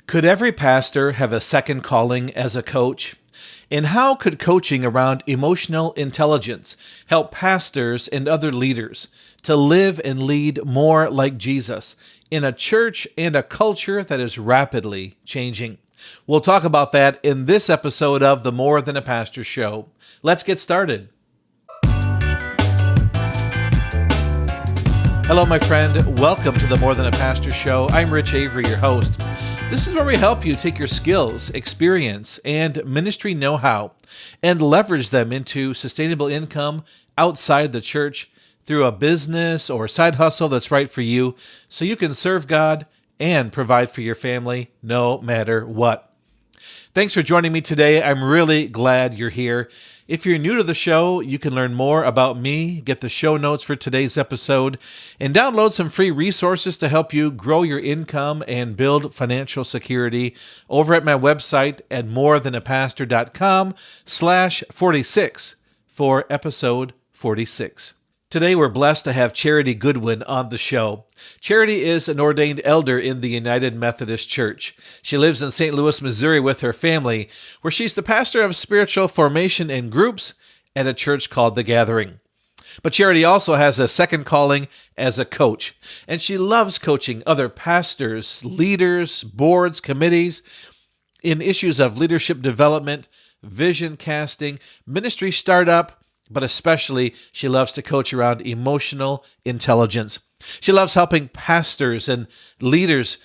Could every pastor have a second calling as a coach? And how could coaching around emotional intelligence help pastors and other leaders to live and lead more like Jesus in a church and a culture that is rapidly changing? We'll talk about that in this episode of the More Than a Pastor Show. Let's get started. Hello, my friend. Welcome to the More Than a Pastor Show. I'm Rich Avery, your host. This is where we help you take your skills, experience, and ministry know-how and leverage them into sustainable income outside the church through a business or side hustle that's right for you so you can serve God and provide for your family no matter what. Thanks for joining me today. I'm really glad you're here. If you're new to the show, you can learn more about me, get the show notes for today's episode, and download some free resources to help you grow your income and build financial security over at my website at morethanapastor.com/46 for episode 46. Today, we're blessed to have Charity Goodwin on the show. Charity is an ordained elder in the United Methodist Church. She lives in St. Louis, Missouri with her family, where she's the pastor of spiritual formation and groups at a church called The Gathering. But Charity also has a second calling as a coach, and she loves coaching other pastors, leaders, boards, committees in issues of leadership development, vision casting, ministry startup, but especially she loves to coach around emotional intelligence. She loves helping pastors and leaders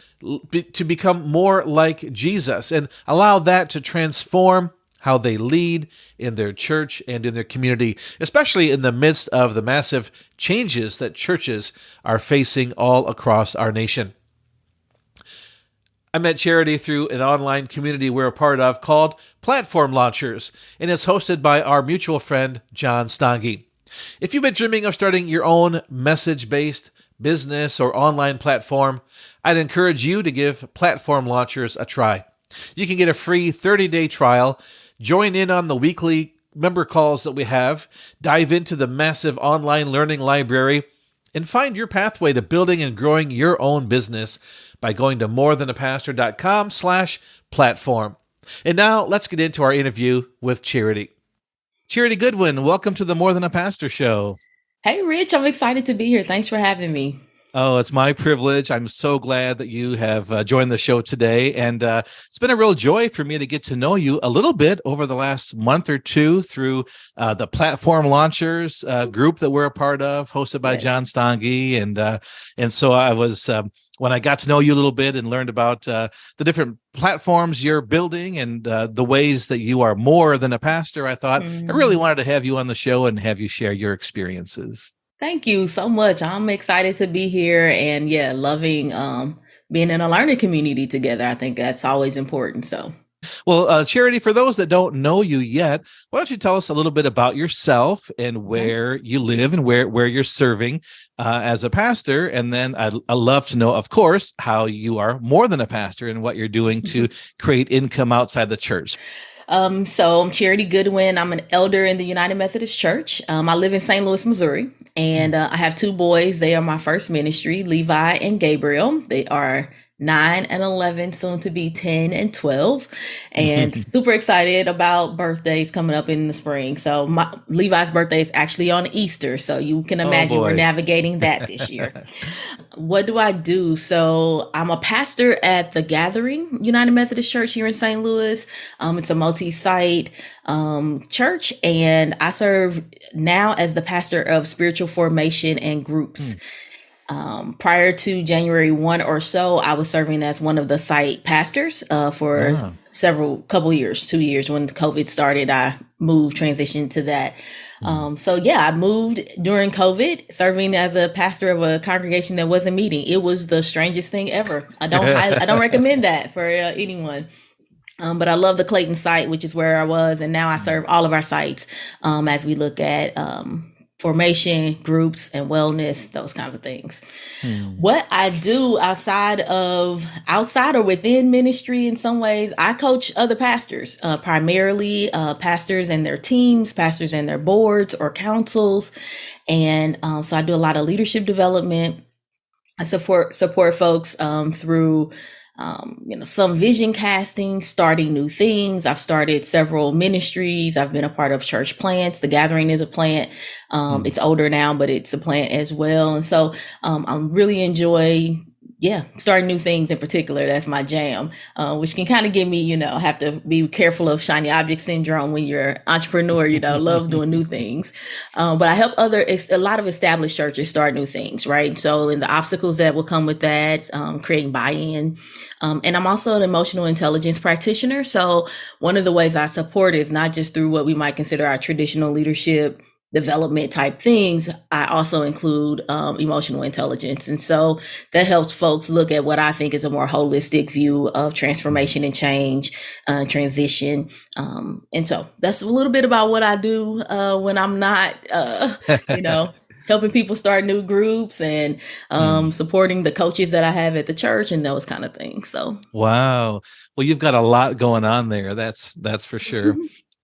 to become more like Jesus and allow that to transform how they lead in their church and in their community, especially in the midst of the massive changes that churches are facing all across our nation. I met Charity through an online community we're a part of called Platform Launchers, and it's hosted by our mutual friend, John Stange. If you've been dreaming of starting your own message-based business or online platform, I'd encourage you to give Platform Launchers a try. You can get a free 30-day trial, join in on the weekly member calls that we have, dive into the massive online learning library, and find your pathway to building and growing your own business by going to morethanapastor.com/platform. And now let's get into our interview with Charity. Charity Goodwin, welcome to the More Than a Pastor Show. Hey, Rich, I'm excited to be here. Thanks for having me. Oh, it's my privilege. I'm so glad that you have joined the show today. And it's been a real joy for me to get to know you a little bit over the last month or two through the Platform Launchers group that we're a part of, hosted by John Stange. And so I was, when I got to know you a little bit and learned about the different platforms you're building and the ways that you are more than a pastor, I thought I really wanted to have you on the show and have you share your experiences. Thank you so much. I'm excited to be here and loving being in a learning community together. I think that's always important. Well, Charity, for those that don't know you yet, why don't you tell us a little bit about yourself and where you live and where you're serving as a pastor? And then I'd love to know, of course, how you are more than a pastor and what you're doing to create income outside the church. So I'm Charity Goodwin. I'm an elder in the United Methodist Church. I live in St. Louis, Missouri, and I have two boys. They are my first ministry, Levi and Gabriel. They are 9 and 11, soon to be 10 and 12, and super excited about birthdays coming up in the spring. So Levi's birthday is actually on Easter, so you can imagine we're navigating that this year. What do I do? So I'm a pastor at The Gathering, United Methodist Church here in St. Louis. It's a multi-site church, and I serve now as the pastor of spiritual formation and groups. Prior to January 1 or so, I was serving as one of the site pastors for couple years, 2 years. When COVID started, I transitioned to that. I moved during COVID, serving as a pastor of a congregation that wasn't meeting. It was the strangest thing ever. I don't recommend that for anyone. But I love the Clayton site, which is where I was. And now I serve all of our sites as we look at formation, groups, and wellness, those kinds of things. What I do outside or within ministry, in some ways, I coach other pastors, primarily pastors and their teams, pastors and their boards or councils. And so I do a lot of leadership development. I support folks through some vision casting, starting new things. I've started several ministries. I've been a part of church plants. The Gathering is a plant. It's older now, but it's a plant as well. And so I really enjoy starting new things in particular. That's my jam, which can kind of give me, have to be careful of shiny object syndrome when you're an entrepreneur, love doing new things. But I help a lot of established churches start new things, right? So in the obstacles that will come with that, creating buy-in. And I'm also an emotional intelligence practitioner. So one of the ways I support is not just through what we might consider our traditional leadership development type things. I also include emotional intelligence. And so that helps folks look at what I think is a more holistic view of transformation and change, transition. And so that's a little bit about what I do when I'm not, helping people start new groups and supporting the coaches that I have at the church and those kind of things. So, wow. Well, you've got a lot going on there. That's for sure.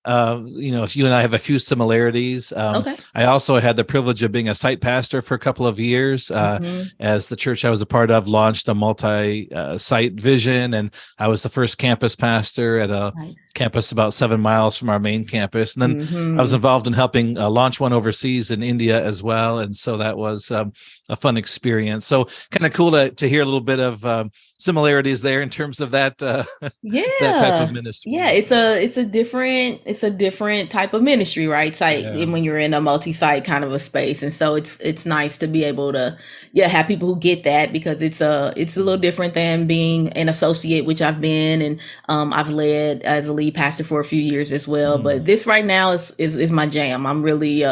You and I have a few similarities. Okay. I also had the privilege of being a site pastor for a couple of years, as the church I was a part of launched a multi-site vision, and I was the first campus pastor at a campus about 7 miles from our main campus. And then I was involved in helping launch one overseas in India as well, and so that was a fun experience. So kind of cool to hear a little bit of similarities there in terms of that that type of ministry. Yeah, it's a different type of ministry, right? When you're in a multi-site kind of a space. And so it's nice to be able to have people who get that, because it's a little different than being an associate, which I've been, and I've led as a lead pastor for a few years as well. But this right now is my jam. I'm really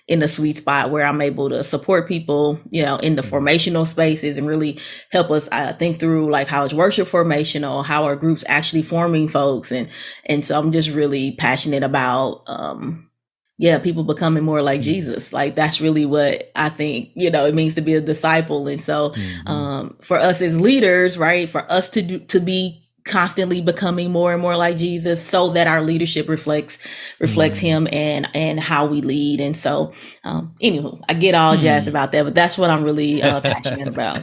in the sweet spot where I'm able to support people, in the formational spaces and really help us think through like how is worship formational, how are groups actually forming folks. And so I'm just really passionate about, people becoming more like Jesus. Like that's really what I think, it means to be a disciple. And so for us as leaders, right, for us to be constantly becoming more and more like Jesus, so that our leadership reflects him and how we lead. And so anywho, I get all jazzed about that, but that's what I'm really passionate about.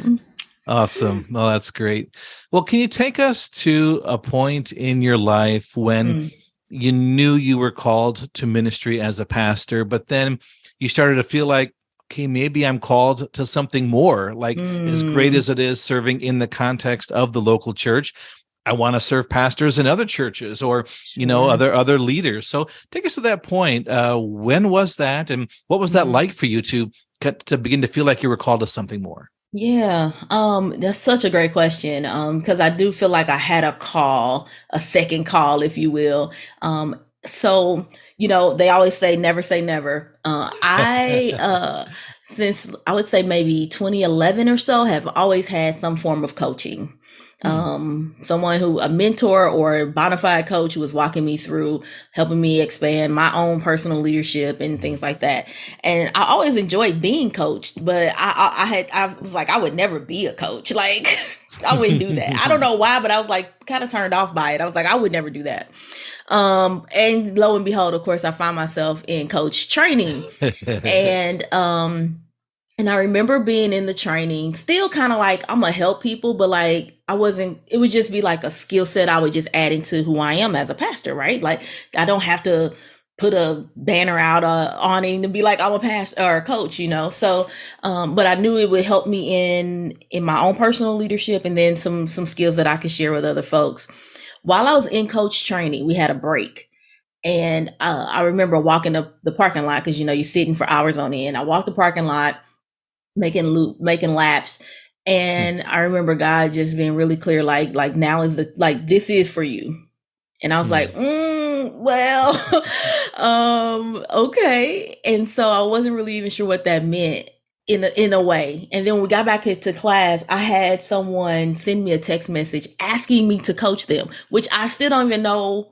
Awesome. Well, that's great. Well, can you take us to a point in your life when you knew you were called to ministry as a pastor, but then you started to feel like, okay, maybe I'm called to something more, like as great as it is serving in the context of the local church, I want to serve pastors in other churches or, other leaders. So take us to that point. When was that? And what was that like for you to begin to feel like you were called to something more? Yeah, that's such a great question. Because I do feel like I had a second call, if you will. So, they always say never. Since I would say maybe 2011 or so, have always had some form of coaching. A mentor or a bona fide coach who was walking me through, helping me expand my own personal leadership and things like that. And I always enjoyed being coached, but I was like, I would never be a coach. Like I wouldn't do that. I don't know why, but I was like kind of turned off by it. I was like, I would never do that. And lo and behold, of course, I find myself in coach training and I remember being in the training, still kind of like, I'm going to help people, but like, it would just be like a skill set I would just add into who I am as a pastor, right? Like, I don't have to put a banner out, awning to be like, I'm a pastor or a coach, So, but I knew it would help me in my own personal leadership and then some skills that I could share with other folks. While I was in coach training, we had a break. And I remember walking up the parking lot because, you're sitting for hours on end. I walked the parking lot, making laps. And I remember God just being really clear, like now is this is for you. And I was like, okay. And so I wasn't really even sure what that meant in a way. And then when we got back into class, I had someone send me a text message asking me to coach them, which I still don't even know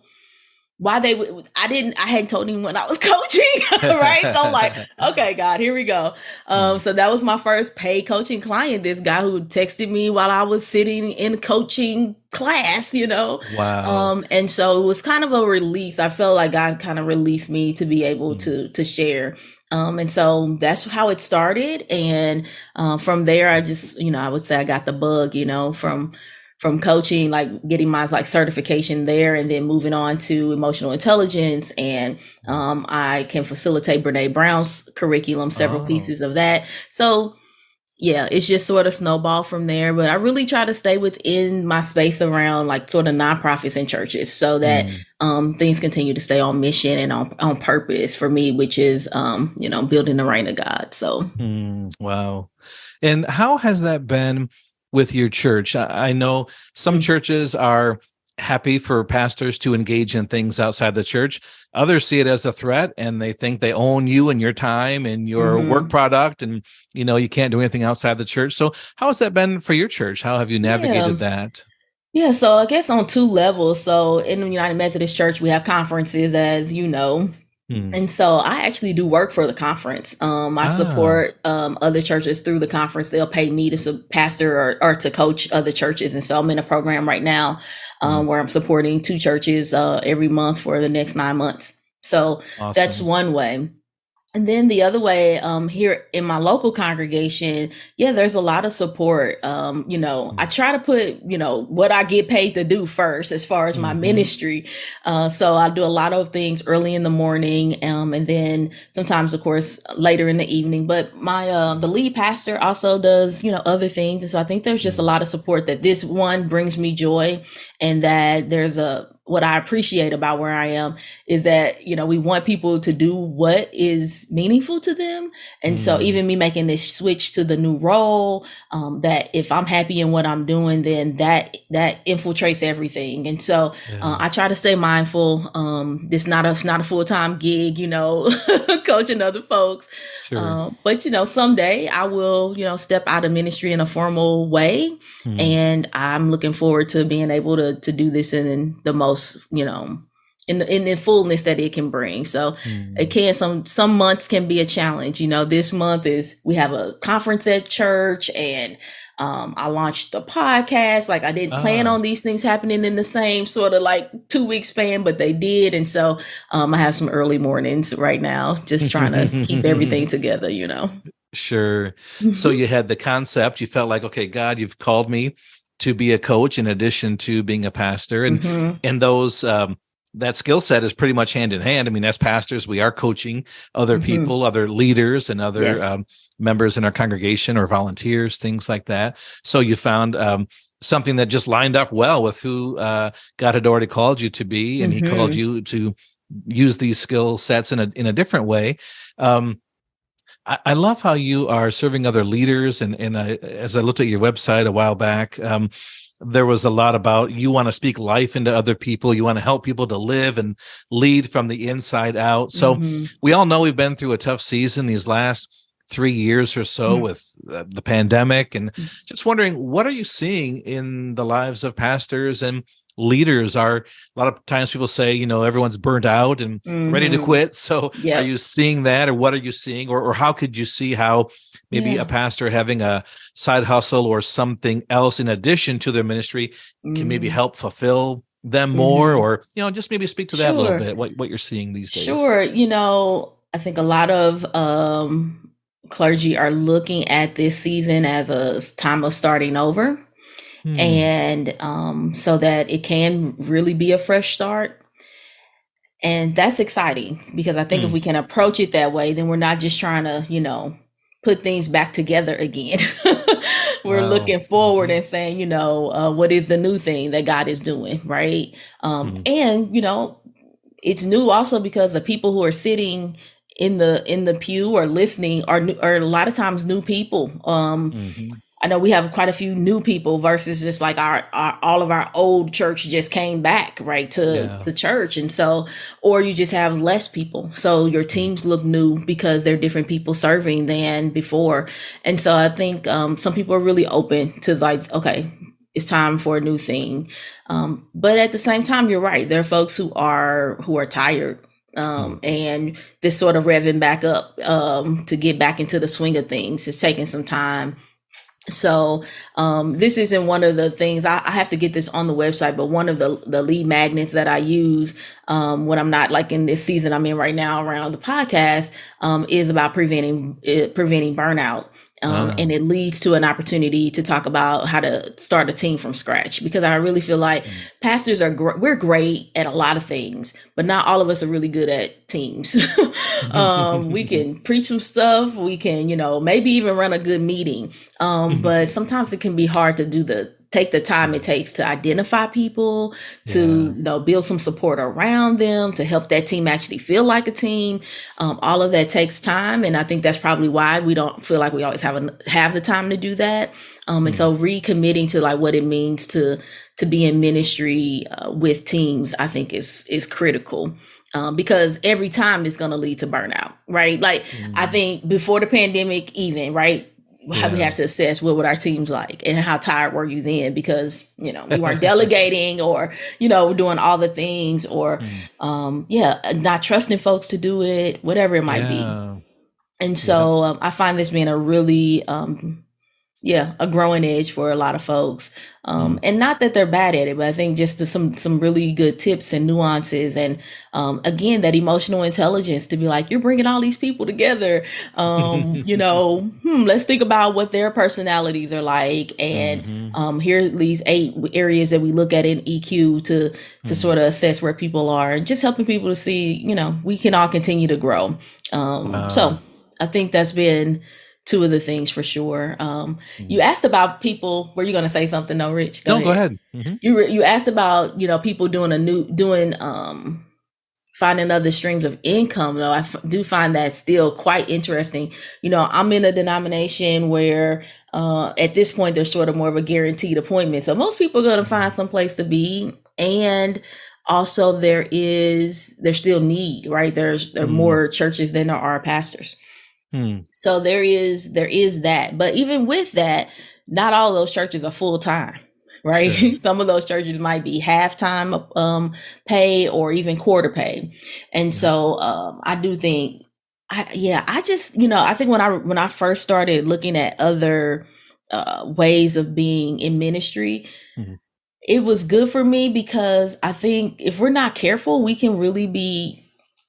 why they would. I hadn't told anyone I was coaching, right? So I'm like, okay, God, here we go. So that was my first paid coaching client, this guy who texted me while I was sitting in coaching class, Wow. And so it was kind of a release. I felt like God kind of released me to be able to share. And so that's how it started. And from there, I just, I would say I got the bug, from coaching, like getting my like certification there, and then moving on to emotional intelligence. And I can facilitate Brene Brown's curriculum, several Oh. pieces of that. So yeah, it's just sort of snowball from there. But I really try to stay within my space around like sort of nonprofits and churches, so that Mm. things continue to stay on mission and on purpose for me, which is building the reign of God. So Wow. And how has that been with your church? I know some mm, churches are happy for pastors to engage in things outside the church. Others see it as a threat and they think they own you and your time and your work mhm. product, and you can't do anything outside the church. So how has that been for your church? How have you Yeah. navigated that? Yeah, so I guess on two levels. So in the United Methodist Church, we have conferences, as you know. Hmm. And so I actually do work for the conference. I Ah. support other churches through the conference. They'll pay me to pastor or to coach other churches. And so I'm in a program right now Hmm. where I'm supporting two churches every month for the next 9 months. So that's Awesome. one way. And then the other way, here in my local congregation, yeah, there's a lot of support. I try to put, what I get paid to do first as far as my Mm-hmm. ministry. So I do a lot of things early in the morning, and then sometimes, of course, later in the evening. But the lead pastor also does, other things. And so I think there's just a lot of support that this one brings me joy, and that what I appreciate about where I am is that, we want people to do what is meaningful to them. And so Mm. even me making this switch to the new role, that if I'm happy in what I'm doing, then that infiltrates everything. And so Yeah. I try to stay mindful. This not a full-time gig, coaching other folks. Sure. But someday I will, step out of ministry in a formal way, Hmm. and I'm looking forward to being able to do this in the most, in the fullness that it can bring. So it Hmm. can some months can be a challenge. This month we have a conference at church, and I launched a podcast. Like, I didn't plan Ah. on these things happening in the same sort of like 2 week span, but they did. And so I have some early mornings right now, just trying to keep everything together. Sure. So Hmm. you had the concept, you felt like, okay, God, you've called me to be a coach in addition to being a pastor. And Hmm. those that skill set is pretty much hand in hand. I mean, as pastors, we are coaching other Hmm. people, other leaders, and other Yes. members in our congregation or volunteers, things like that. So you found something that just lined up well with who God had already called you to be, and He called Hmm. you to use these skill sets in a different way. Um, I love how you are serving other leaders, and as I looked at your website a while back, there was a lot about you want to speak life into other people, you want to help people to live and lead from the inside out. So Hmm. we all know we've been through a tough season these last 3 years or so with the pandemic, and just wondering, what are you seeing in the lives of pastors and leaders? Are a lot of times people say, everyone's burnt out and ready to Hmm. quit. So are Yep. you seeing that, or what are you seeing, or how could you see how maybe a Yeah. pastor having a side hustle or something else in addition to their ministry can maybe Hmm. help fulfill them more, Hmm. or just maybe speak to that a little Sure. bit, what you're seeing these days? Sure. I think a lot of clergy are looking at this season as a time of starting over, Hmm. and so that it can really be a fresh start. And that's exciting, because I think if Hmm. we can approach it that way, then we're not just trying to, put things back together again. We're Wow. looking forward Hmm. and saying, what is the new thing that God is doing, right? Hmm. And it's new also because the people who are sitting in the pew or listening are a lot of times new people. Hmm. I know we have quite a few new people versus just like our all of our old church just came back, right, to Yeah. to church. And so, or you just have less people, so your Hmm. teams look new because they're different people serving than before. And so I think some people are really open to like, okay, it's time for a new thing. But at the same time, you're right, there are folks who are tired, Hmm. and this sort of revving back up, to get back into the swing of things, it's taking some time. So this isn't one of the things, I have to get this on the website, but one of the lead magnets that I use when I'm not like in this season I'm in right now around the podcast, is about preventing burnout. And it leads to an opportunity to talk about how to start a team from scratch, because I really feel like pastors we're great at a lot of things, but not all of us are really good at teams. We can preach some stuff. We can, maybe even run a good meeting. But sometimes it can be hard to take the time it takes to identify people, to build some support around them, to help that team actually feel like a team. All of that takes time, and I think that's probably why we don't feel like we always have the time to do that. And so recommitting to like what it means to be in ministry with teams, I think is critical. Because every time it's going to lead to burnout, right? Like I think before the pandemic, even, right? We have to assess what would our teams like and how tired were you then, because, we weren't delegating or, doing all the things or, not trusting folks to do it, whatever it might be. And so I find this being a really, a growing edge for a lot of folks. And not that they're bad at it, but I think just some really good tips and nuances. And again, that emotional intelligence to be like, you're bringing all these people together. Let's think about what their personalities are like. And here are these 8 areas that we look at in EQ to sort of assess where people are, and just helping people to see, we can all continue to grow. So I think that's been 2 of the things for sure. You asked about people. Were you going to say something? No, Rich? Go ahead. You asked about, people finding other streams of income. Though I do find that still quite interesting. I'm in a denomination where at this point there's sort of more of a guaranteed appointment. So most people are going to find some place to be, and also there's still need, right? There are more churches than there are pastors. So there is that. But even with that, not all of those churches are full time, right? Sure. Some of those churches might be half-time pay or even quarter pay. And so I do think, I think when I first started looking at other ways of being in ministry, it was good for me, because I think if we're not careful, we can really be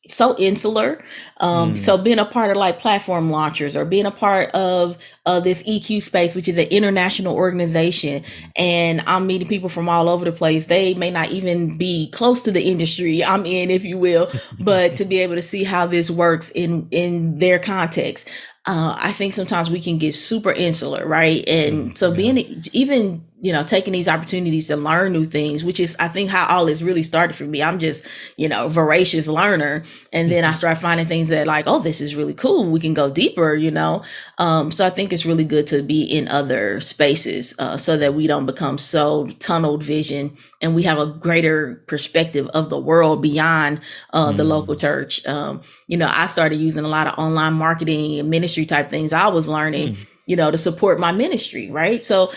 so insular. So being a part of like platform launchers, or being a part of this EQ space, which is an international organization, and I'm meeting people from all over the place. They may not even be close to the industry I'm in, if you will, but to be able to see how this works in their context. I think sometimes we can get super insular, right? And so being even, taking these opportunities to learn new things, which is, I think, how all this really started for me. I'm just, voracious learner. And then I start finding things that like, oh, this is really cool. We can go deeper, So I think it's really good to be in other spaces so that we don't become so tunneled vision, and we have a greater perspective of the world beyond the local church. I started using a lot of online marketing and ministry type things I was learning, to support my ministry, right? So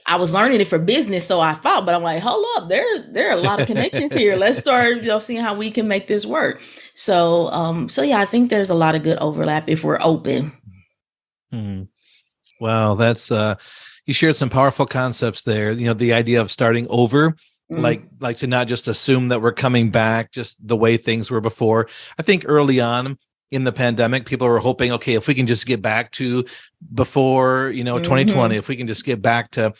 I was learning it for business, so I thought, but I'm like, hold up, there are a lot of connections here. Let's start, seeing how we can make this work. So, I think there's a lot of good overlap if we're open. Well, that's you shared some powerful concepts there. The idea of starting over, like to not just assume that we're coming back just the way things were before. I think early on in the pandemic, people were hoping, okay, if we can just get back to before, 2020, if we can just get back to,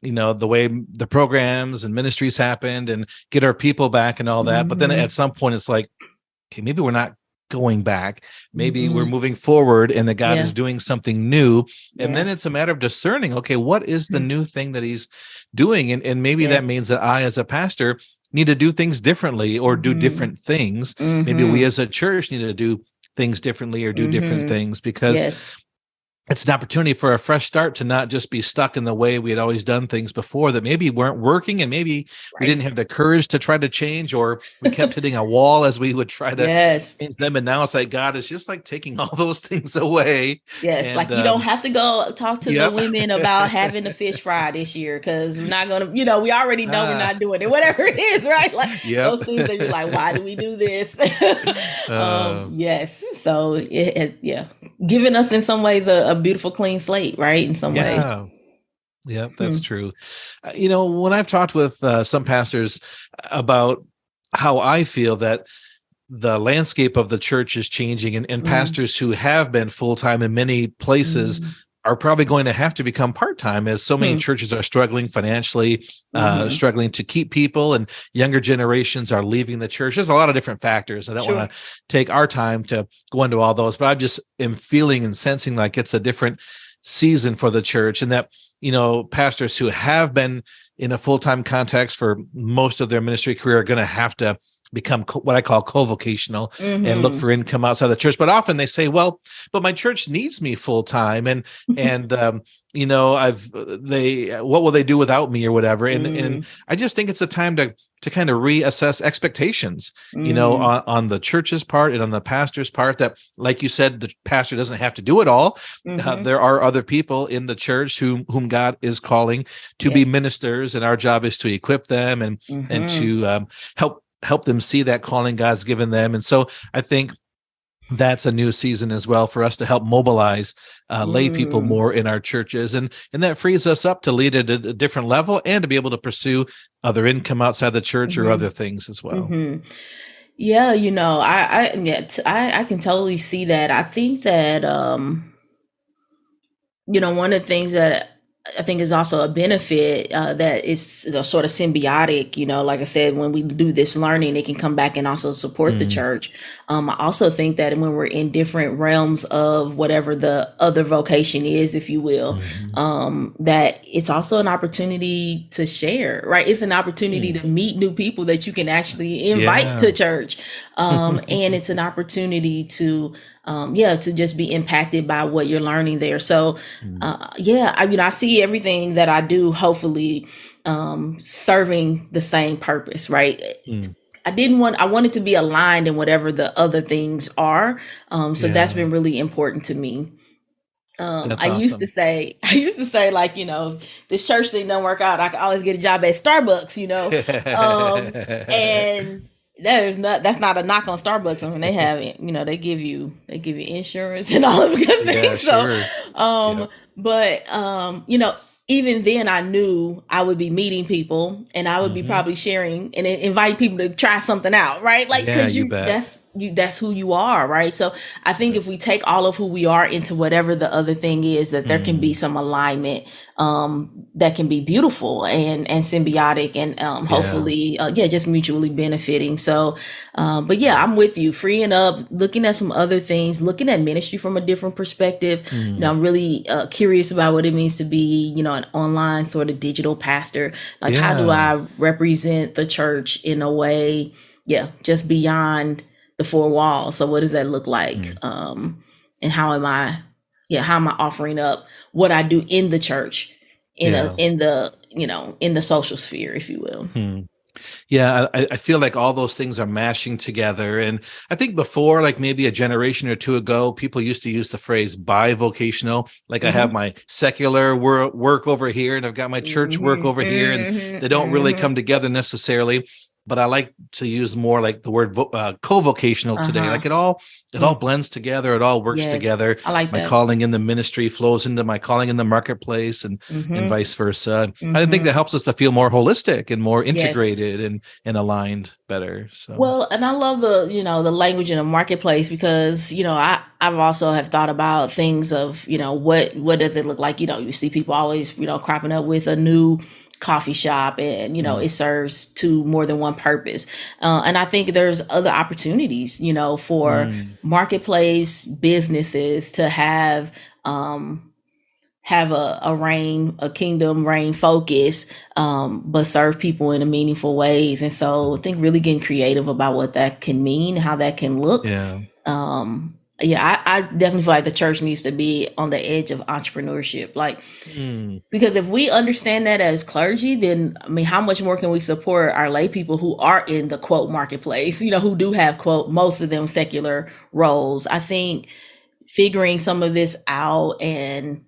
the way the programs and ministries happened and get our people back and all that. But then at some point it's like, okay, maybe we're not going back. Maybe we're moving forward, and that God is doing something new. And then it's a matter of discerning, okay, what is the new thing that he's doing? And maybe that means that I, as a pastor, need to do things differently or do different things. Maybe we as a church need to do things differently or do different things, because it's an opportunity for a fresh start, to not just be stuck in the way we had always done things before that maybe weren't working, and maybe we didn't have the courage to try to change, or we kept hitting a wall as we would try to change them. And now it's like God is just like taking all those things away. And, like you don't have to go talk to the women about having the fish fry this year, because we're not going to, we already know we're not doing it, whatever it is, right? Like those things that you're like, why do we do this? So giving us in some ways a beautiful clean slate, right? In some ways. Yeah, that's true. When I've talked with some pastors about how I feel that the landscape of the church is changing, and pastors who have been full-time in many places are probably going to have to become part-time, as so many churches are struggling financially, struggling to keep people, and younger generations are leaving the church. There's a lot of different factors. I don't want to take our time to go into all those, but I just am feeling and sensing like it's a different season for the church, and that, pastors who have been in a full-time context for most of their ministry career are going to have to become what I call co-vocational and look for income outside the church. But often they say, well, but my church needs me full-time, and what will they do without me or whatever? And I just think it's a time to kind of reassess expectations, on the church's part and on the pastor's part, that, like you said, the pastor doesn't have to do it all. There are other people in the church whom God is calling to be ministers, and our job is to equip them and to help them see that calling God's given them. And so I think that's a new season as well for us to help mobilize lay people more in our churches. And that frees us up to lead at a different level and to be able to pursue other income outside the church or other things as well. Yeah, I can totally see that. I think that, one of the things that I think is also a benefit that is sort of symbiotic. Like I said, when we do this learning, it can come back and also support the church. I also think that when we're in different realms of whatever the other vocation is, if you will, that it's also an opportunity to share, right? It's an opportunity to meet new people that you can actually invite to church. And it's an opportunity to just be impacted by what you're learning there. So, I see everything that I do, hopefully, serving the same purpose, right? I wanted to be aligned in whatever the other things are. So that's been really important to me. I used to say like, this church thing don't work out, I can always get a job at Starbucks, and that's not a knock on Starbucks. I mean, they have, they give you insurance and all of the good things. But even then I knew I would be meeting people, and I would be probably sharing and inviting people to try something out, right? Like, cause that's who you are, right? So I think if we take all of who we are into whatever the other thing is, that there can be some alignment, that can be beautiful and symbiotic and, hopefully, just mutually benefiting. So, but I'm with you, freeing up, looking at some other things, looking at ministry from a different perspective. I'm really curious about what it means to be, an online sort of digital pastor. Like, how do I represent the church in a way, just beyond the four walls? So what does that look like? And how am I offering up what I do in the church in the social sphere, if you will. Yeah, I feel like all those things are mashing together. And I think before, like maybe a generation or two ago, people used to use the phrase bivocational. Like, I have my secular work over here, and I've got my church work over here, and they don't really come together necessarily. But I like to use more like the word co-vocational today. Like, it all blends together. It all works together. I like my that. calling in the ministry flows into my calling in the marketplace, and vice versa. I think that helps us to feel more holistic and more integrated and aligned better. So, well, and I love the the language in the marketplace, because I've also have thought about things of what does it look like. You see people always cropping up with a new coffee shop, and it serves to more than one purpose, and I think there's other opportunities for marketplace businesses to have a kingdom reign focus, but serve people in a meaningful ways. And so I think really getting creative about what that can mean, how that can look. I definitely feel like the church needs to be on the edge of entrepreneurship. Like, because if we understand that as clergy, then, I mean, how much more can we support our lay people who are in the quote marketplace, who do have quote, most of them secular roles? I think figuring some of this out and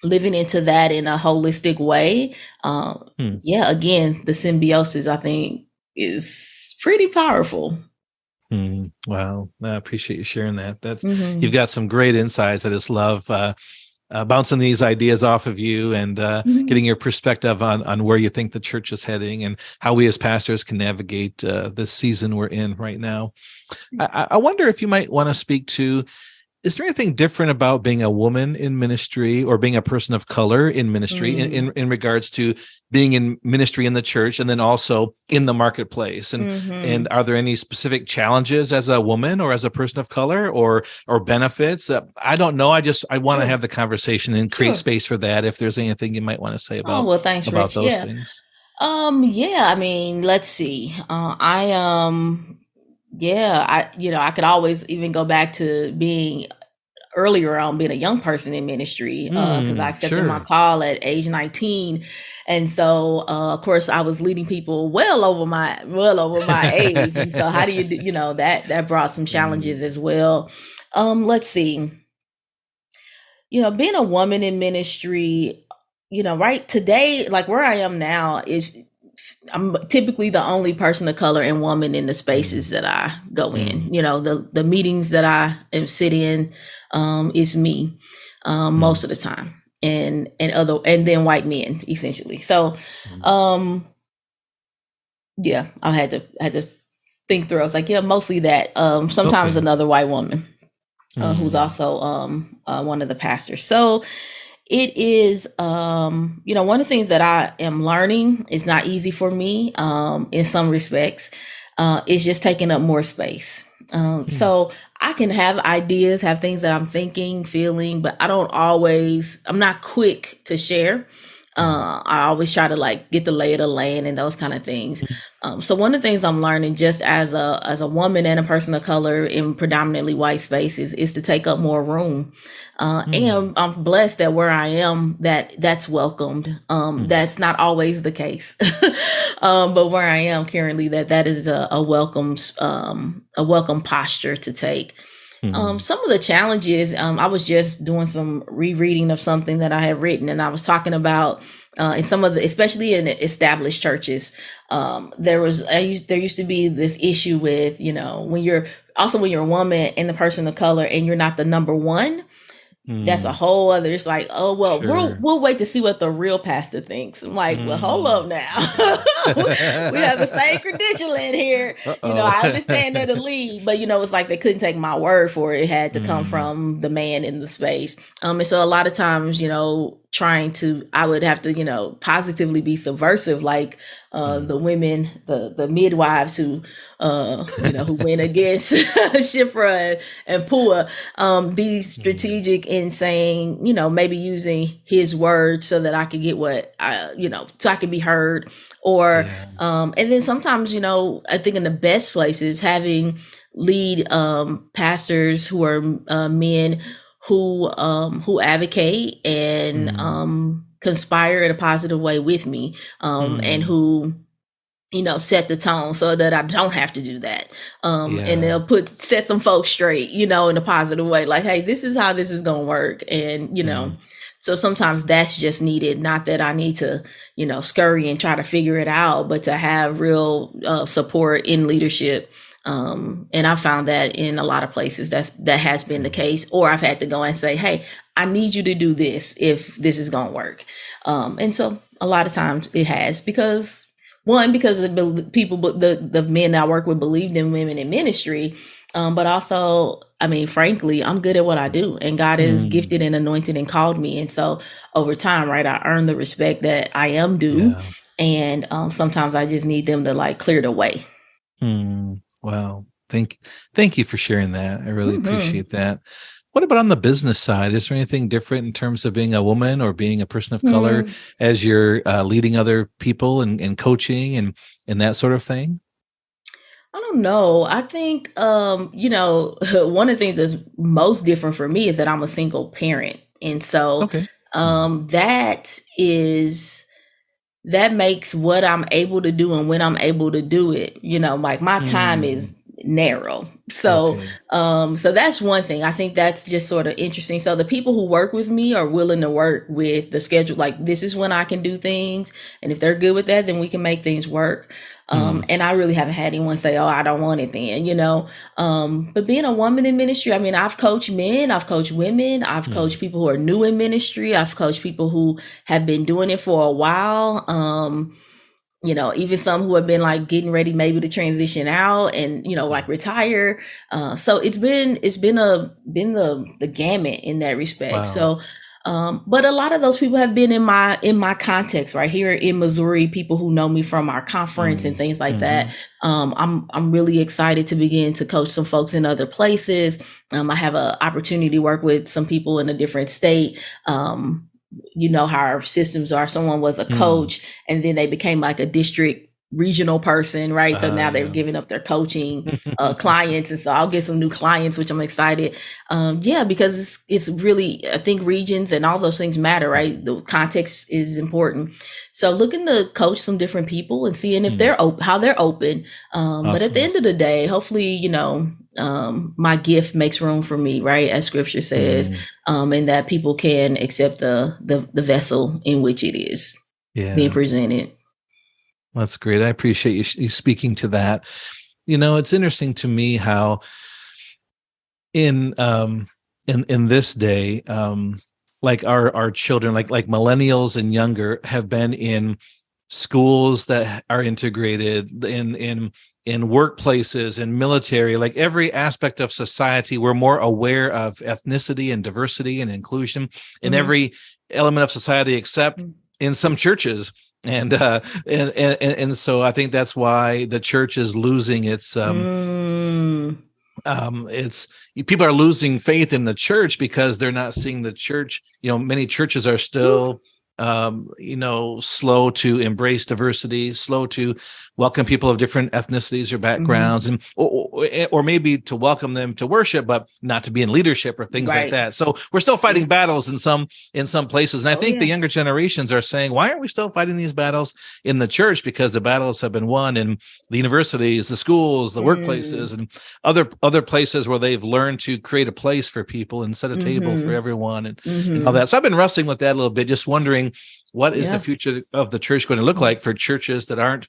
living into that in a holistic way. Again, the symbiosis, I think, is pretty powerful. Wow. I appreciate you sharing that. That's you've got some great insights. I just love bouncing these ideas off of you and getting your perspective on where you think the church is heading and how we as pastors can navigate this season we're in right now. I wonder if you might want to speak to Is there anything different about being a woman in ministry or being a person of color in ministry in regards to being in ministry in the church and then also in the marketplace? And are there any specific challenges as a woman or as a person of color or benefits? I don't know. I want to have the conversation and create space for that. If there's anything you might want to say about, thanks, about Rich. those things. I mean, let's see. I could always even go back to being earlier on being a young person in ministry because I accepted my call at age 19. And so, of course, I was leading people well over my age. And so how do you, that brought some challenges as well. Let's see, being a woman in ministry, right today, like where I am now is I'm typically the only person of color and woman in the spaces that I go in. The meetings that I sit in is me most of the time, and then white men essentially. So, I had to think through. I was like, mostly that. Sometimes another white woman who's also one of the pastors. So. It is, one of the things that I am learning is not easy for me in some respects, is just taking up more space. So I can have ideas, have things that I'm thinking, feeling, but I'm not quick to share. I always try to get the lay of the land and those kind of things. So one of the things I'm learning just as a woman and a person of color in predominantly white spaces is to take up more room. And I'm blessed that where I am, that's welcomed. That's not always the case, but where I am currently, that is a welcome posture to take. Some of the challenges, I was just doing some rereading of something that I had written, and I was talking about in some of especially in established churches, there used to be this issue with, when you're a woman and the person of color and you're not the number one. That's a whole other. It's like, oh well, we'll wait to see what the real pastor thinks. I'm like, well, hold up now. We have the same credential in here. I understand they're the lead, but it's like they couldn't take my word for it. It had to come from the man in the space. And so a lot of times, I would have to, positively be subversive, like the women, the midwives who went against Shiphrah and Puah, be strategic in saying, maybe using his word so that I could get so I could be heard. Or, and then sometimes, I think in the best places, having lead pastors who are men who advocate and conspire in a positive way with me, and who set the tone so that I don't have to do that. And they'll set some folks straight, in a positive way, like, hey, this is how this is going to work. And, so sometimes that's just needed. Not that I need to, scurry and try to figure it out, but to have real support in leadership. And I found that in a lot of places that has been the case, or I've had to go and say, hey, I need you to do this if this is going to work. And so a lot of times it has, because the men that I work with believed in women in ministry. But also, I mean, frankly, I'm good at what I do, and God has gifted and anointed and called me. And so over time, right, I earn the respect that I am due. Yeah. And sometimes I just need them to clear the way. Wow. Thank you for sharing that. I really appreciate that. What about on the business side? Is there anything different in terms of being a woman or being a person of color as you're leading other people and coaching and that sort of thing? I don't know. I think, one of the things that's most different for me is that I'm a single parent. And so that makes what I'm able to do and when I'm able to do it, my time is narrow. So, so that's one thing. I think that's just sort of interesting. So the people who work with me are willing to work with the schedule. Like, this is when I can do things. And if they're good with that, then we can make things work. And I really haven't had anyone say, oh, I don't want it then, but being a woman in ministry, I mean, I've coached men, I've coached women, I've coached people who are new in ministry. I've coached people who have been doing it for a while. even some who have been like getting ready maybe to transition out and, like retire. So it's been the gamut in that respect. Wow. So, but a lot of those people have been in my context right here in Missouri, people who know me from our conference and things like that. I'm really excited to begin to coach some folks in other places. I have an opportunity to work with some people in a different state. How our systems are. Someone was a coach and then they became like a district regional person, right? So now they're giving up their coaching clients. And so I'll get some new clients, which I'm excited. Because it's really, I think regions and all those things matter, right? The context is important. So looking to coach some different people and seeing if they're open, how they're open. Awesome. But at the end of the day, hopefully, my gift makes room for me, right? As scripture says, and that people can accept the vessel in which it is being presented. That's great. I appreciate you speaking to that. It's interesting to me how in this day, like our children, like millennials and younger, have been in schools that are integrated in workplaces and military, like every aspect of society. We're more aware of ethnicity and diversity and inclusion in every element of society, except in some churches. And so I think that's why the church is losing its people are losing faith in the church because they're not seeing the church. Many churches are still slow to embrace diversity, slow to welcome people of different ethnicities or backgrounds, and or maybe to welcome them to worship, but not to be in leadership or things like that. So we're still fighting battles in some places. And I think the younger generations are saying, why aren't we still fighting these battles in the church? Because the battles have been won in the universities, the schools, the workplaces, and other places where they've learned to create a place for people and set a table for everyone and all that. So I've been wrestling with that a little bit, just wondering what is the future of the church going to look like for churches that aren't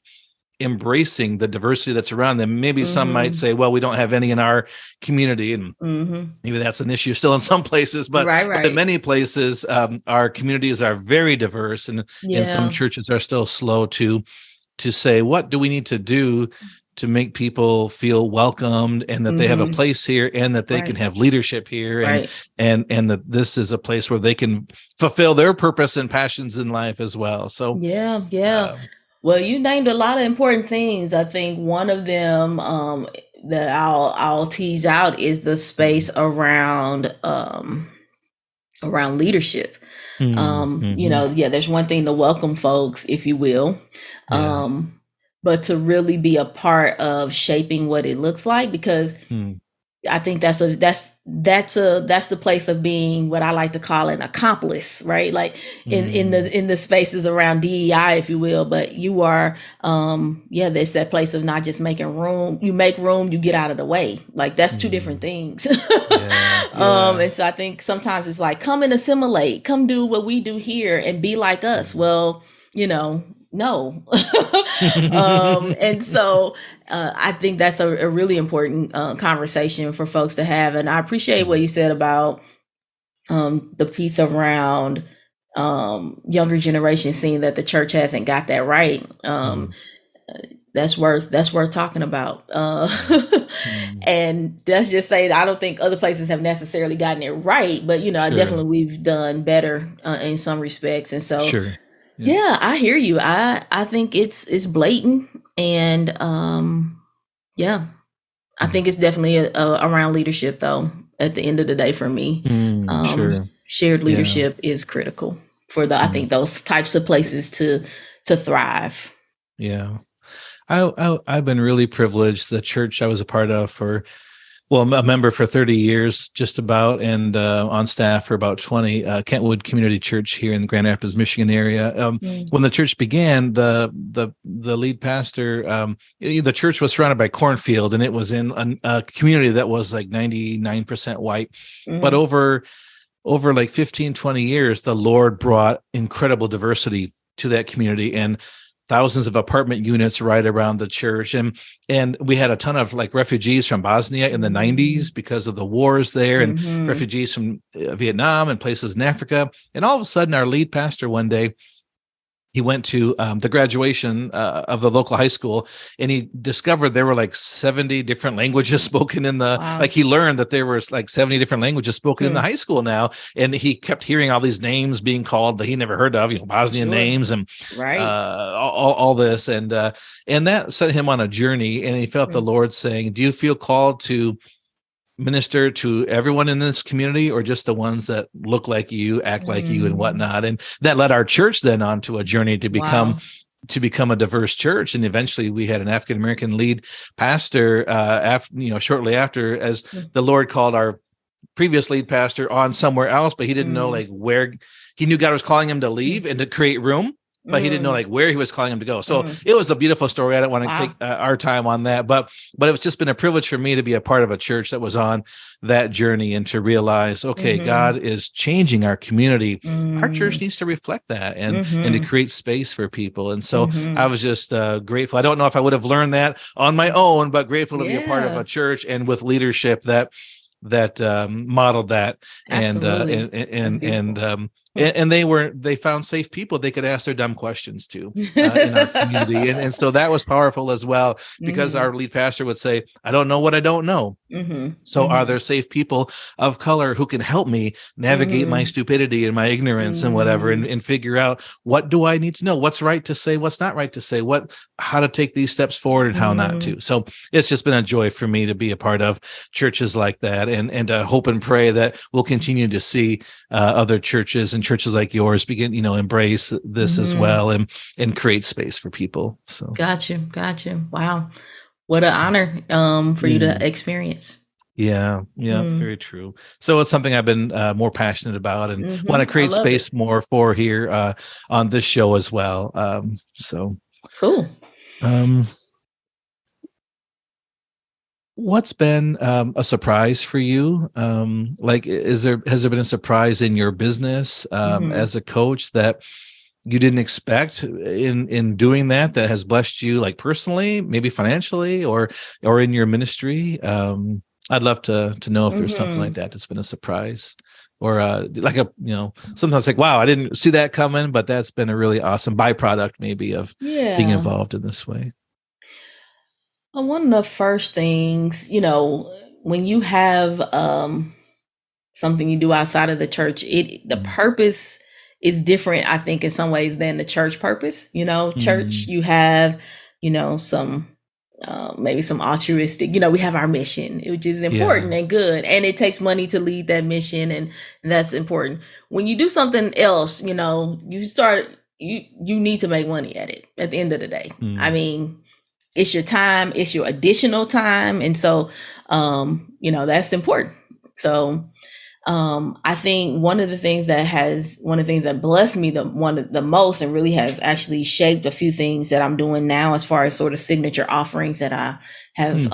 embracing the diversity that's around them. Maybe some might say, well, we don't have any in our community, and maybe that's an issue still in some places, but in many places, our communities are very diverse, and some churches are still slow to say, what do we need to do to make people feel welcomed and that they have a place here and that they can have leadership here and that this is a place where they can fulfill their purpose and passions in life as well. So well, you named a lot of important things. I think one of them that I'll tease out is the space around leadership. There's one thing to welcome folks, if you will, but to really be a part of shaping what it looks like, because I think that's the place of being what I like to call an accomplice, right? Like in the spaces around DEI, if you will, but you are, there's that place of not just making room. You make room, you get out of the way. Like that's two different things. And so I think sometimes it's like, come and assimilate, come do what we do here and be like us. Well, no. And so I think that's a really important conversation for folks to have. And I appreciate what you said about the piece around younger generation seeing that the church hasn't got that right. That's worth talking about. And let's just say that I don't think other places have necessarily gotten it right, but definitely we've done better in some respects. And so yeah, I hear you. I think it's blatant, and I think it's definitely around leadership, though. At the end of the day, for me, shared leadership is critical for I think those types of places to thrive. Yeah, I've been really privileged. The church I was a part of I'm a member for 30 years, just about, and on staff for about 20, Kentwood Community Church here in the Grand Rapids, Michigan area. When the church began, the lead pastor, the church was surrounded by cornfield, and it was in a community that was like 99% white. But over like 15, 20 years, the Lord brought incredible diversity to that community, and thousands of apartment units right around the church. And we had a ton of like refugees from Bosnia in the 90s because of the wars there, and refugees from Vietnam and places in Africa. And all of a sudden, our lead pastor one day he went to the graduation of the local high school, and he discovered there were like 70 different languages spoken in the, Wow. like he learned that there was like 70 different languages spoken in the Hmm. high school now. And he kept hearing all these names being called that he never heard of, Bosnian Sure. names and Right. all this. And that set him on a journey, and he felt the Lord saying, do you feel called to minister to everyone in this community, or just the ones that look like you, act like you, and whatnot? And that led our church then onto a journey to become a diverse church. And eventually we had an African-American lead pastor shortly after, as the Lord called our previous lead pastor on somewhere else, but he didn't know like where. He knew God was calling him to leave and to create room, but he didn't know like where he was calling him to go. So it was a beautiful story. I don't want to take our time on that, but it's just been a privilege for me to be a part of a church that was on that journey, and to realize, okay, God is changing our community. Our church needs to reflect that, and to create space for people. And so I was just grateful. I don't know if I would have learned that on my own, but grateful to be a part of a church and with leadership that modeled that. Absolutely. And they found safe people they could ask their dumb questions to in our community. And so that was powerful as well, because our lead pastor would say, I don't know what I don't know. So are there safe people of color who can help me navigate my stupidity and my ignorance and whatever, and figure out, what do I need to know? What's right to say? What's not right to say? How to take these steps forward and how not to. So it's just been a joy for me to be a part of churches like that, and to hope and pray that we'll continue to see other churches and churches like yours begin, embrace this as well, and create space for people. So Gotcha. Wow. What an honor for you to experience. Yeah, very true. So it's something I've been more passionate about, and want to create space more for here on this show as well. So cool. What's been a surprise for you? Has there been a surprise in your business as a coach that you didn't expect in doing that has blessed you, like personally, maybe financially, or in your ministry? I'd love to know if there's something like that that's been a surprise, or sometimes like, wow, I didn't see that coming, but that's been a really awesome byproduct maybe of being involved in this way. Well, one of the first things, when you have something you do outside of the church, the purpose is different, I think, in some ways than the church purpose. Church, you have, some maybe some altruistic, we have our mission, which is important and good. And it takes money to lead that mission. And that's important. When you do something else, you need to make money at it at the end of the day. I mean, it's your time, it's your additional time. And so, that's important. So, I think one of the things that blessed me the most, and really has actually shaped a few things that I'm doing now, as far as sort of signature offerings that I have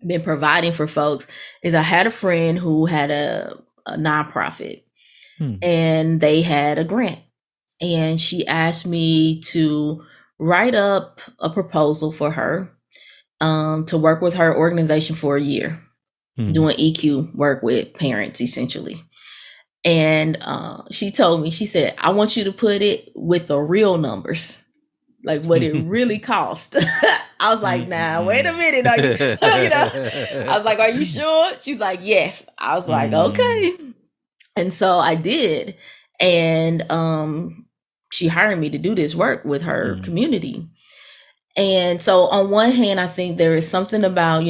been providing for folks, is I had a friend who had a nonprofit, and they had a grant, and she asked me to write up a proposal for her to work with her organization for a year, doing EQ work with parents, essentially. And she told me, she said, I want you to put it with the real numbers, like what it really cost. I was like, nah, wait a minute. Are you, I was like, are you sure? She's like, yes. I was like, okay. And so I did. And she hired me to do this work with her community. And so on one hand, I think there is something about,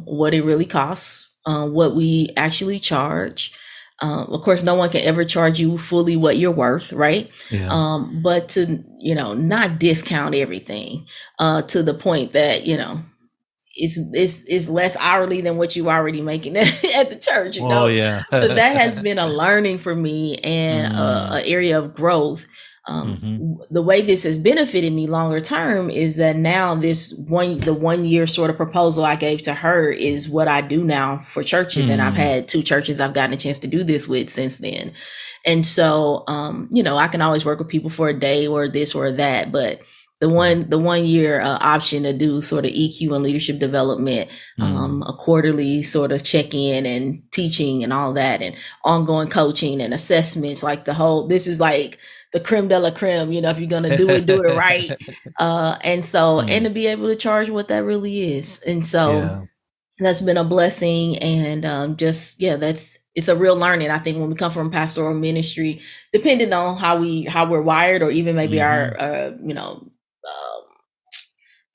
what it really costs, what we actually charge. Of course, no one can ever charge you fully what you're worth, right? Yeah. But to, not discount everything to the point that, it's less hourly than what you already making at the church, Oh, yeah. So that has been a learning for me, and an area of growth. The way this has benefited me longer term is that now the 1 year sort of proposal I gave to her is what I do now for churches. And I've had 2 churches I've gotten a chance to do this with since then. And so, I can always work with people for a day or this or that, but the 1 year option to do sort of EQ and leadership development, a quarterly sort of check-in and teaching and all that, and ongoing coaching and assessments, like this is like the creme de la creme, if you're going to do it right. And to be able to charge what that really is. And so that's been a blessing. And it's a real learning. I think when we come from pastoral ministry, depending on how we're wired, or even maybe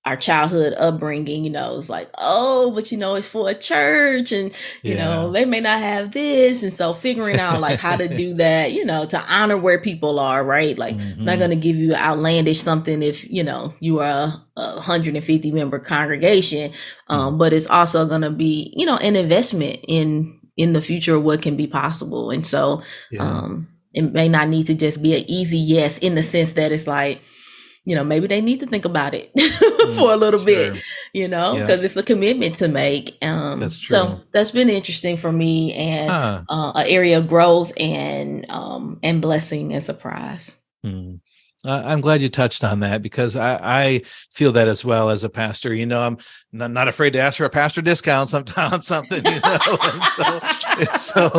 our childhood upbringing, it's like, oh, but it's for a church, and they may not have this. And so figuring out like how to do that, to honor where people are, right? Like, I'm not going to give you outlandish something if, you are a 150 member congregation. But it's also going to be, an investment in the future of what can be possible. And so it may not need to just be an easy yes, in the sense that it's like, maybe they need to think about it for a little bit, because it's a commitment to make. That's true. So that's been interesting for me, and an area of growth and blessing and surprise. I'm glad you touched on that, because I feel that as well as a pastor. I'm not afraid to ask for a pastor discount sometimes, something, so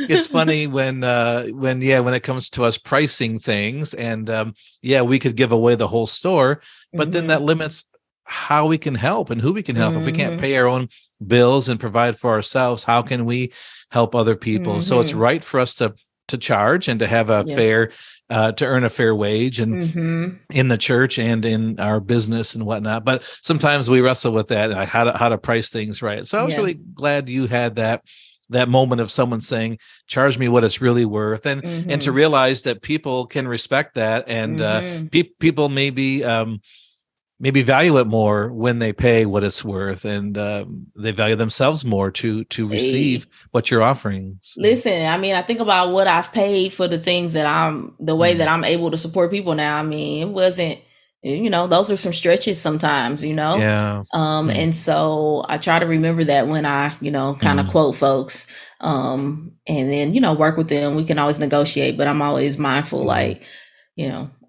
it's funny when it comes to us pricing things, and we could give away the whole store, but then that limits how we can help and who we can help. If we can't pay our own bills and provide for ourselves, how can we help other people? So it's right for us to charge and to have a fair to earn a fair wage, and in the church and in our business and whatnot. But sometimes we wrestle with that, like how to price things right. So I was really glad you had that moment of someone saying, charge me what it's really worth, and to realize that people can respect that, and people maybe value it more when they pay what it's worth, and they value themselves more to receive what you're offering. So. Listen, I mean, I think about what I've paid for the things that the way that I'm able to support people now. I mean, it wasn't, those are some stretches sometimes, Yeah. And so I try to remember that when I, kind of quote folks, and then, work with them. We can always negotiate, but I'm always mindful, like,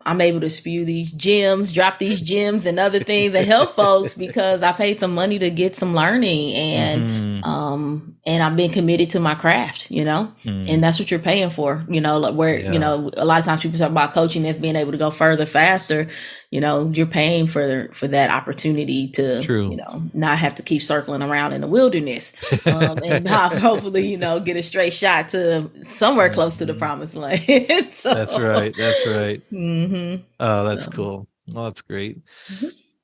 I'm able to spew these gems, drop these gems and other things that help folks, because I paid some money to get some learning, and I've been committed to my craft, and that's what you're paying for, like where, a lot of times people talk about coaching as being able to go further, faster, you're paying for that opportunity to, not have to keep circling around in the wilderness, and hopefully, get a straight shot to somewhere close to the promised land. So, That's right. Oh, that's cool. Well, that's great.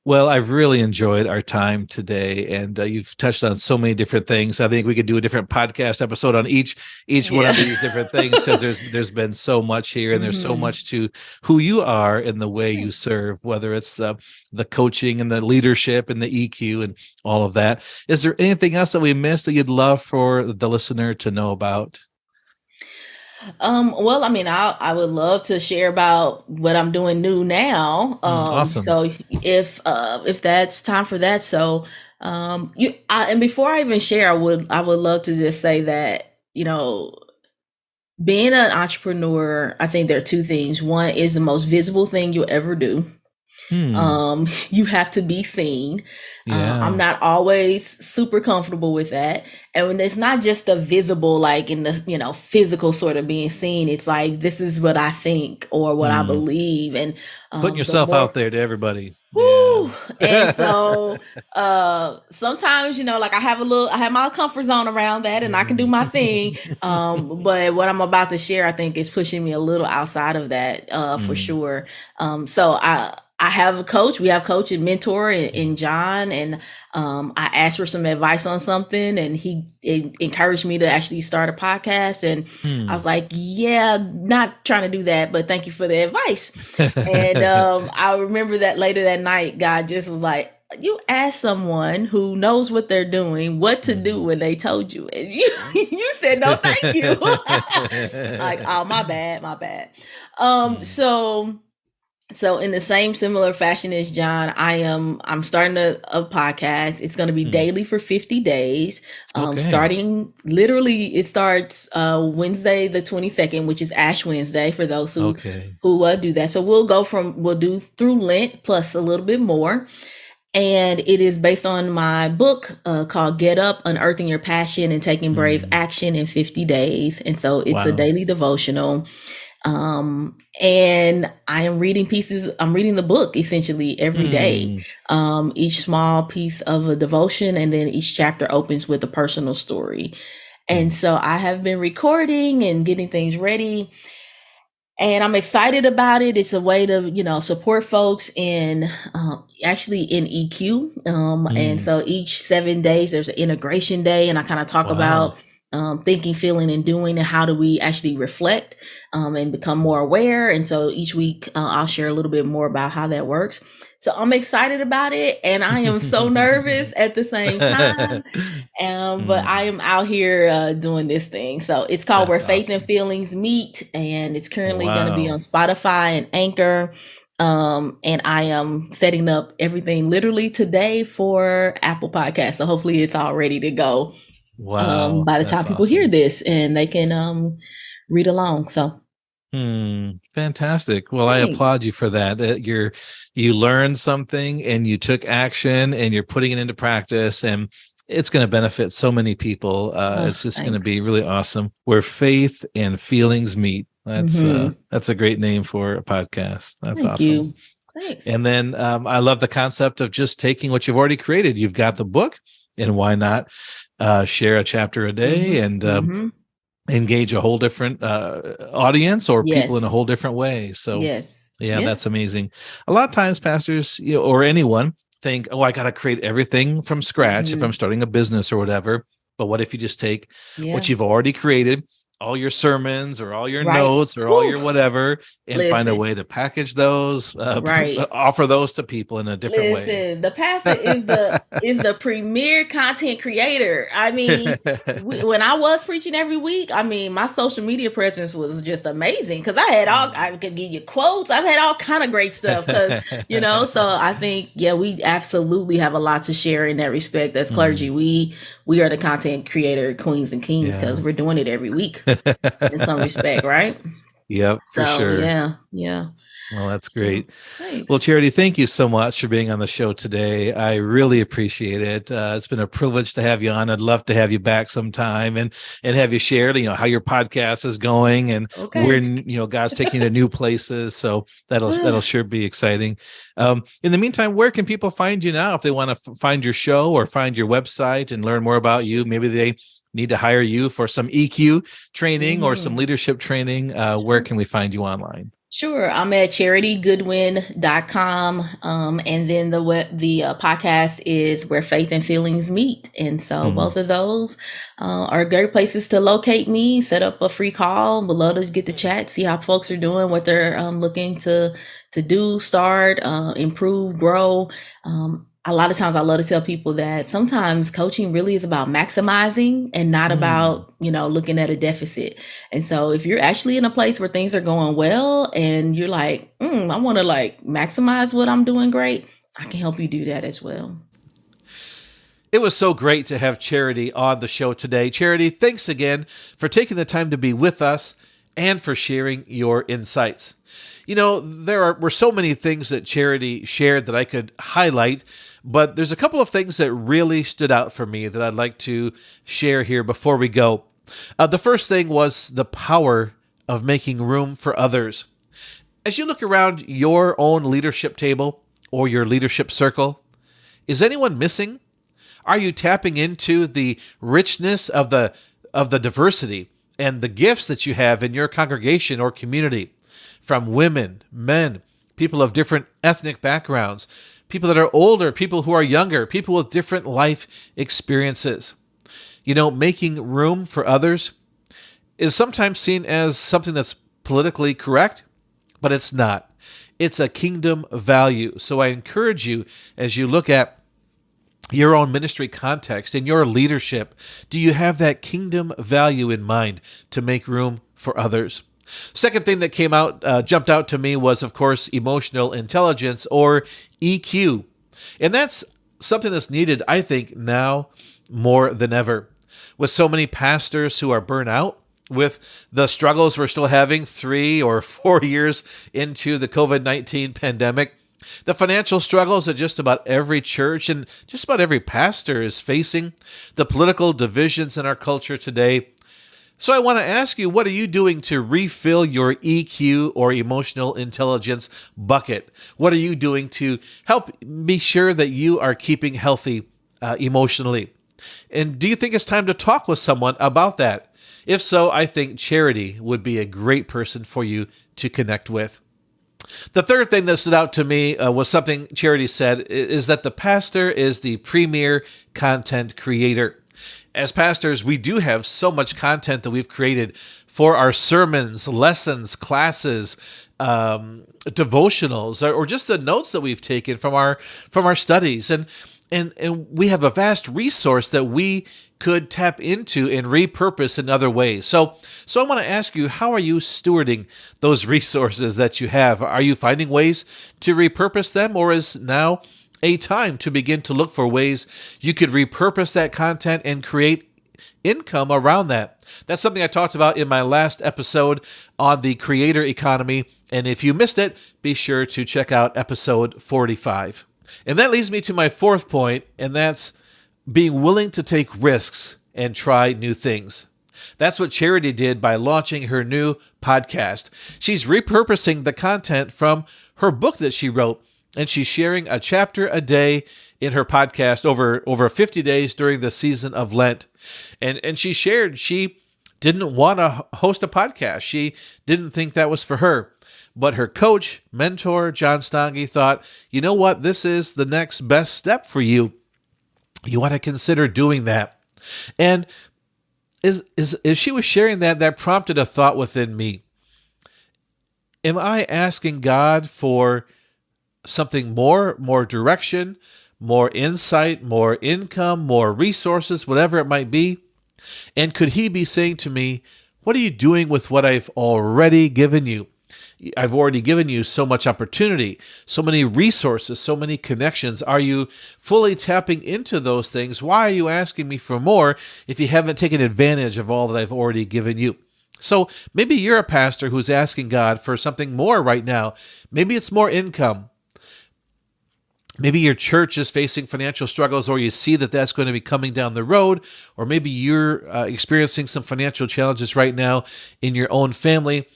Well, I've really enjoyed our time today, and you've touched on so many different things. I think we could do a different podcast episode on each one of these different things, because there's been so much here, and there's so much to who you are and the way you serve, whether it's the coaching and the leadership and the EQ and all of that. Is there anything else that we missed that you'd love for the listener to know about? Well, I mean, I would love to share about what I'm doing new now. Awesome. So if that's time for that. So, and before I even share, I would love to just say that, being an entrepreneur, I think there are two things. One is the most visible thing you'll ever do. You have to be seen. I'm not always super comfortable with that. And when it's not just the visible, like in the, physical sort of being seen, it's like, this is what I think or what I believe. And putting yourself out there to everybody. Woo! And so sometimes, like I have my comfort zone around that, and I can do my thing. But what I'm about to share, I think, is pushing me a little outside of that, for sure. So I have a coach. We have coach and mentor in John, and I asked for some advice on something, and he encouraged me to actually start a podcast. And I was like, yeah, not trying to do that, but thank you for the advice. And I remember that later that night, God just was like, you asked someone who knows what they're doing what to do when they told you, and you said no, thank you. Like, oh, my bad. So in the same similar fashion as John, I'm starting a podcast. It's going to be daily for 50 days. Starting literally, it starts Wednesday the 22nd, which is Ash Wednesday for those who do that. So we'll do through Lent plus a little bit more. And it is based on my book called Get Up, Unearthing Your Passion and Taking Brave Action in 50 Days. And so it's a daily devotional. And I am reading pieces. I'm reading the book essentially every day. Each small piece of a devotion, and then each chapter opens with a personal story. And so I have been recording and getting things ready. And I'm excited about it. It's a way to, support folks in actually in EQ. And so each 7 days, there's an integration day. And I kind of talk about thinking, feeling, and doing, and how do we actually reflect and become more aware. And so each week, I'll share a little bit more about how that works. So I'm excited about it. And I am so nervous at the same time. But I am out here doing this thing. So it's called Where Faith and Feelings Meet, and it's currently going to be on Spotify and Anchor. And I am setting up everything literally today for Apple Podcasts. So hopefully it's all ready to go. Wow. By the time people hear this, and they can read along. So fantastic. Well, thanks. I applaud you for that. You learned something and you took action and you're putting it into practice, and it's going to benefit so many people. It's just going to be really awesome. Where Faith and Feelings Meet. That's a great name for a podcast. That's awesome. You. Thanks. And then I love the concept of just taking what you've already created. You've got the book, and why not share a chapter a day and engage a whole different audience or people in a whole different way. So that's amazing. A lot of times pastors, or anyone, think, I got to create everything from scratch if I'm starting a business or whatever. But what if you just take what you've already created, all your sermons or all your notes or all your whatever, and find a way to package those, offer those to people in a different way. The pastor is the premier content creator. I mean, when I was preaching every week, I mean, my social media presence was just amazing, because I could give you quotes. I've had all kind of great stuff, because, so I think, we absolutely have a lot to share in that respect. As clergy, we are the content creator queens and kings, because we're doing it every week. In some respect, right? Yep, so, for sure. Yeah. Well, that's great. Well, Charity, thank you so much for being on the show today. I really appreciate it. It's been a privilege to have you on. I'd love to have you back sometime and have you share, how your podcast is going and where, God's taking you to new places. So that'll sure be exciting. In the meantime, where can people find you now if they want to find your show or find your website and learn more about you? Maybe they need to hire you for some EQ training or some leadership training. Where can we find you online? Sure. I'm at charitygoodwin.com. And then the podcast is Where Faith and Feelings Meet. And so both of those are great places to locate me, set up a free call. Would love to get to chat, see how folks are doing, what they're looking to do, start, improve, grow. A lot of times I love to tell people that sometimes coaching really is about maximizing and not about, looking at a deficit. And so if you're actually in a place where things are going well and you're like, I want to maximize what I'm doing great, I can help you do that as well. It was so great to have Charity on the show today. Charity, thanks again for taking the time to be with us and for sharing your insights. There were so many things that Charity shared that I could highlight, but there's a couple of things that really stood out for me that I'd like to share here before we go. The first thing was the power of making room for others. As you look around your own leadership table or your leadership circle, is anyone missing? Are you tapping into the richness of the diversity and the gifts that you have in your congregation or community? From women, men, people of different ethnic backgrounds, people that are older, people who are younger, people with different life experiences. Making room for others is sometimes seen as something that's politically correct, but it's not. It's a kingdom value. So I encourage you, as you look at your own ministry context and your leadership, do you have that kingdom value in mind to make room for others? Second thing that jumped out to me was, of course, emotional intelligence, or EQ. And that's something that's needed, I think, now more than ever. With so many pastors who are burnt out, with the struggles we're still having 3 or 4 years into the COVID-19 pandemic, the financial struggles that just about every church and just about every pastor is facing, the political divisions in our culture today, So I want to ask you, what are you doing to refill your EQ or emotional intelligence bucket? What are you doing to help be sure that you are keeping healthy emotionally? And do you think it's time to talk with someone about that? If so, I think Charity would be a great person for you to connect with. The third thing that stood out to me was something Charity said, is that the pastor is the premier content creator. As pastors, we do have so much content that we've created for our sermons, lessons, classes, devotionals, or just the notes that we've taken from our studies. And we have a vast resource that we could tap into and repurpose in other ways. So I want to ask you, how are you stewarding those resources that you have? Are you finding ways to repurpose them, or is now a time to begin to look for ways you could repurpose that content and create income around that? That's something I talked about in my last episode on the creator economy. And if you missed it, be sure to check out episode 45. And that leads me to my fourth point, and that's being willing to take risks and try new things. That's what Charity did by launching her new podcast. She's repurposing the content from her book that she wrote, and she's sharing a chapter a day in her podcast over 50 days during the season of Lent. And she shared she didn't want to host a podcast. She didn't think that was for her. But her coach, mentor, John Stange, thought, you know what? This is the next best step for you. You want to consider doing that. And as she was sharing that prompted a thought within me. Am I asking God for something more direction, more insight, more income, more resources, whatever it might be? And could he be saying to me, what are you doing with what I've already given you? I've already given you so much opportunity, so many resources, so many connections. Are you fully tapping into those things? Why are you asking me for more if you haven't taken advantage of all that I've already given you? So maybe you're a pastor who's asking God for something more right now. Maybe it's more income. Maybe your church is facing financial struggles, or you see that that's going to be coming down the road, or maybe you're experiencing some financial challenges right now in your own family.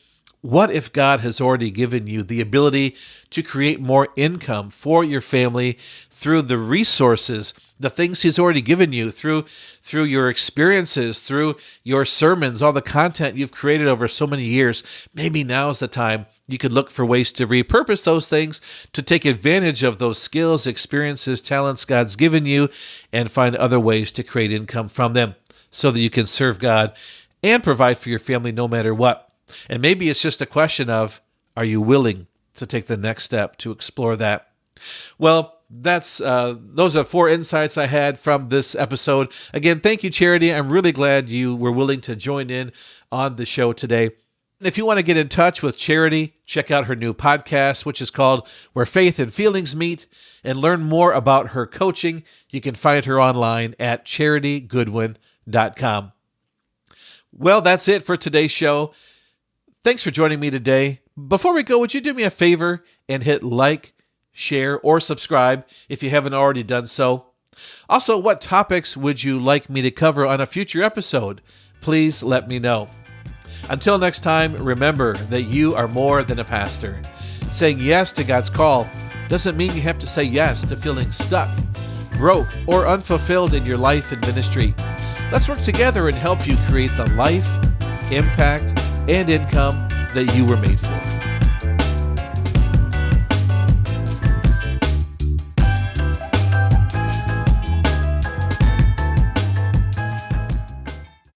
What if God has already given you the ability to create more income for your family through the resources, the things he's already given you, through your experiences, through your sermons, all the content you've created over so many years? Maybe now's the time you could look for ways to repurpose those things, to take advantage of those skills, experiences, talents God's given you, and find other ways to create income from them so that you can serve God and provide for your family no matter what. And maybe it's just a question of, are you willing to take the next step to explore that? Well, those are 4 insights I had from this episode. Again, thank you, Charity. I'm really glad you were willing to join in on the show today. If you want to get in touch with Charity, check out her new podcast, which is called Where Faith and Feelings Meet, and learn more about her coaching. You can find her online at charitygoodwin.com. Well, that's it for today's show. Thanks for joining me today. Before we go, would you do me a favor and hit like, share, or subscribe if you haven't already done so? Also, what topics would you like me to cover on a future episode? Please let me know. Until next time, remember that you are more than a pastor. Saying yes to God's call doesn't mean you have to say yes to feeling stuck, broke, or unfulfilled in your life and ministry. Let's work together and help you create the life, impact, and income that you were made for.